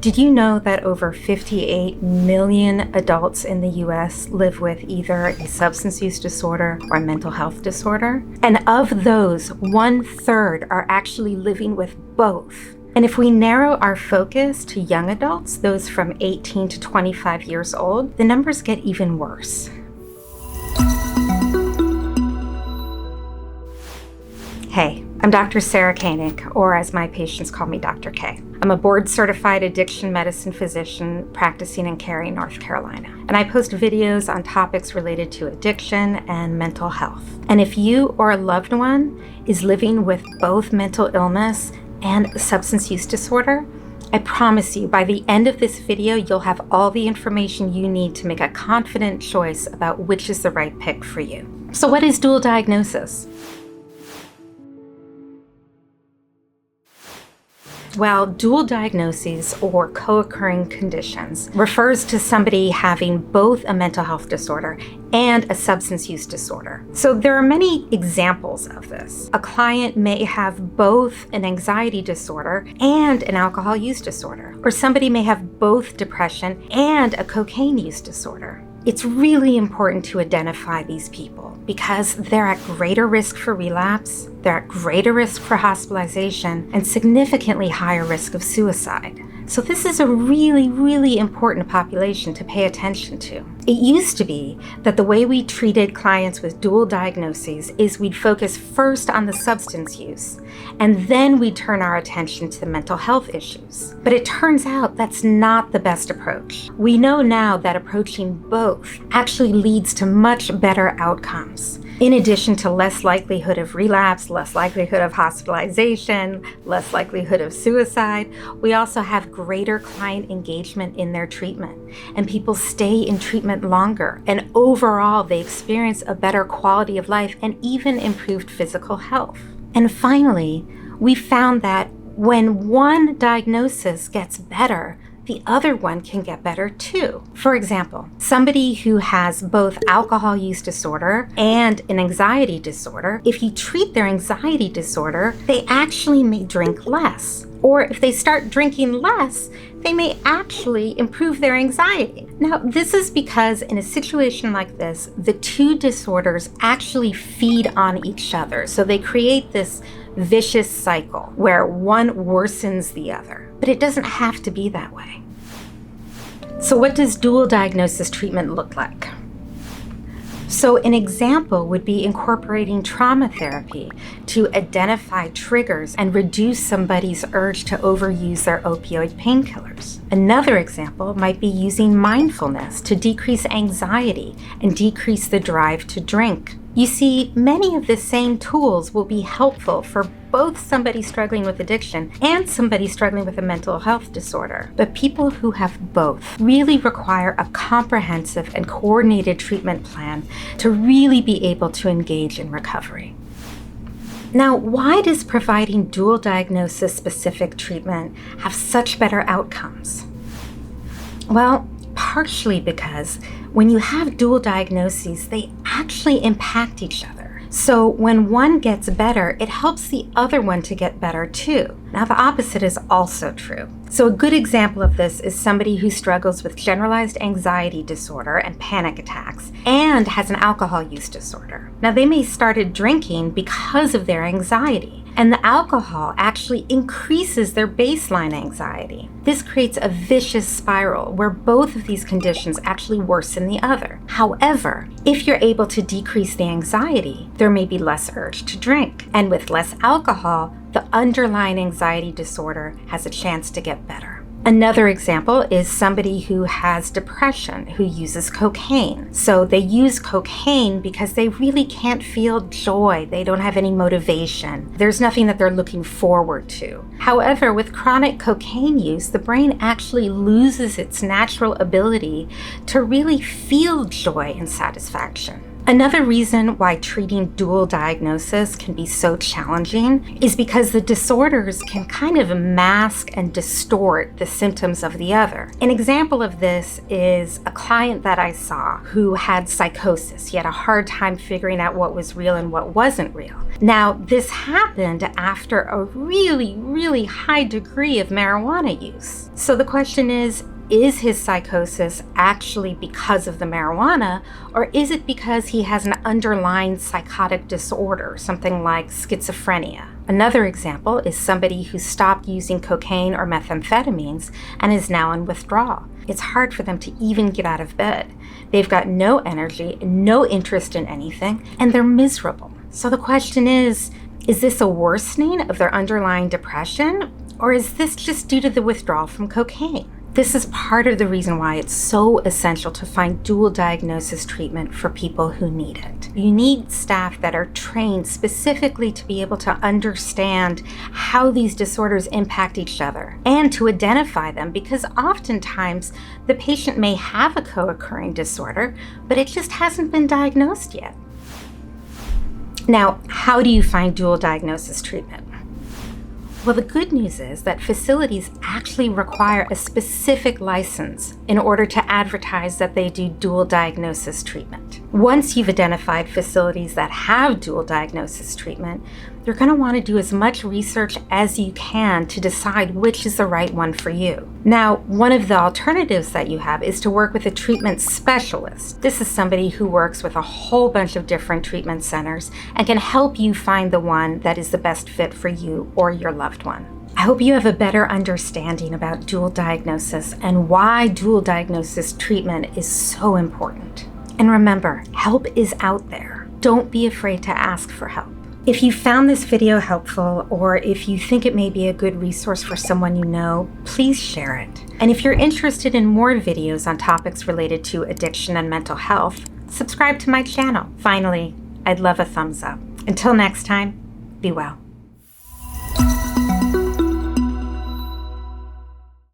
Did you know that over 58 million adults in the US live with either a substance use disorder or a mental health disorder? And of those, 1/3 are actually living with both. And if we narrow our focus to young adults, those from 18 to 25 years old, the numbers get even worse. Hey, I'm Dr. Sarah Koenig, or as my patients call me, Dr. K. I'm a board-certified addiction medicine physician practicing in Cary, North Carolina. And I post videos on topics related to addiction and mental health. And if you or a loved one is living with both mental illness and substance use disorder, I promise you, by the end of this video, you'll have all the information you need to make a confident choice about which is the right pick for you. So what is dual diagnosis? Well, dual diagnoses or co-occurring conditions refers to somebody having both a mental health disorder and a substance use disorder. So there are many examples of this. A client may have both an anxiety disorder and an alcohol use disorder, or somebody may have both depression and a cocaine use disorder. It's really important to identify these people because they're at greater risk for relapse, they're at greater risk for hospitalization, and significantly higher risk of suicide. So this is a really, really important population to pay attention to. It used to be that the way we treated clients with dual diagnoses is we'd focus first on the substance use, and then we'd turn our attention to the mental health issues. But it turns out that's not the best approach. We know now that approaching both actually leads to much better outcomes. In addition to less likelihood of relapse, less likelihood of hospitalization, less likelihood of suicide, we also have greater client engagement in their treatment. And people stay in treatment longer. And overall, they experience a better quality of life and even improved physical health. And finally, we found that when one diagnosis gets better, the other one can get better too. For example, somebody who has both alcohol use disorder and an anxiety disorder, if you treat their anxiety disorder, they actually may drink less. Or if they start drinking less, they may actually improve their anxiety. Now, this is because in a situation like this, the two disorders actually feed on each other. So they create this vicious cycle where one worsens the other. But it doesn't have to be that way. So what does dual diagnosis treatment look like? So an example would be incorporating trauma therapy to identify triggers and reduce somebody's urge to overuse their opioid painkillers. Another example might be using mindfulness to decrease anxiety and decrease the drive to drink. You see, many of the same tools will be helpful for both somebody struggling with addiction and somebody struggling with a mental health disorder. But people who have both really require a comprehensive and coordinated treatment plan to really be able to engage in recovery. Now, why does providing dual diagnosis specific treatment have such better outcomes? Well, partially because when you have dual diagnoses, they actually impact each other. So when one gets better, it helps the other one to get better too. Now, the opposite is also true. So a good example of this is somebody who struggles with generalized anxiety disorder and panic attacks and has an alcohol use disorder. Now, they may started drinking because of their anxiety, and the alcohol actually increases their baseline anxiety. This creates a vicious spiral where both of these conditions actually worsen the other. However, if you're able to decrease the anxiety, there may be less urge to drink. And with less alcohol, the underlying anxiety disorder has a chance to get better. Another example is somebody who has depression who uses cocaine. So they use cocaine because they really can't feel joy. They don't have any motivation. There's nothing that they're looking forward to. However, with chronic cocaine use, the brain actually loses its natural ability to really feel joy and satisfaction. Another reason why treating dual diagnosis can be so challenging is because the disorders can kind of mask and distort the symptoms of the other. An example of this is a client that I saw who had psychosis. He had a hard time figuring out what was real and what wasn't real. Now, this happened after a really high degree of marijuana use. So the question is his psychosis actually because of the marijuana, or is it because he has an underlying psychotic disorder, something like schizophrenia? Another example is somebody who stopped using cocaine or methamphetamines and is now in withdrawal. It's hard for them to even get out of bed. They've got no energy, no interest in anything, and they're miserable. So the question is this a worsening of their underlying depression, or is this just due to the withdrawal from cocaine? This is part of the reason why it's so essential to find dual diagnosis treatment for people who need it. You need staff that are trained specifically to be able to understand how these disorders impact each other and to identify them, because oftentimes the patient may have a co-occurring disorder, but it just hasn't been diagnosed yet. Now, how do you find dual diagnosis treatment? Well, the good news is that facilities actually require a specific license in order to advertise that they do dual diagnosis treatment. Once you've identified facilities that have dual diagnosis treatment, you're going to want to do as much research as you can to decide which is the right one for you. Now, one of the alternatives that you have is to work with a treatment specialist. This is somebody who works with a whole bunch of different treatment centers and can help you find the one that is the best fit for you or your loved one. I hope you have a better understanding about dual diagnosis and why dual diagnosis treatment is so important. And remember, help is out there. Don't be afraid to ask for help. If you found this video helpful, or if you think it may be a good resource for someone you know, please share it. And if you're interested in more videos on topics related to addiction and mental health, subscribe to my channel. Finally, I'd love a thumbs up. Until next time, be well.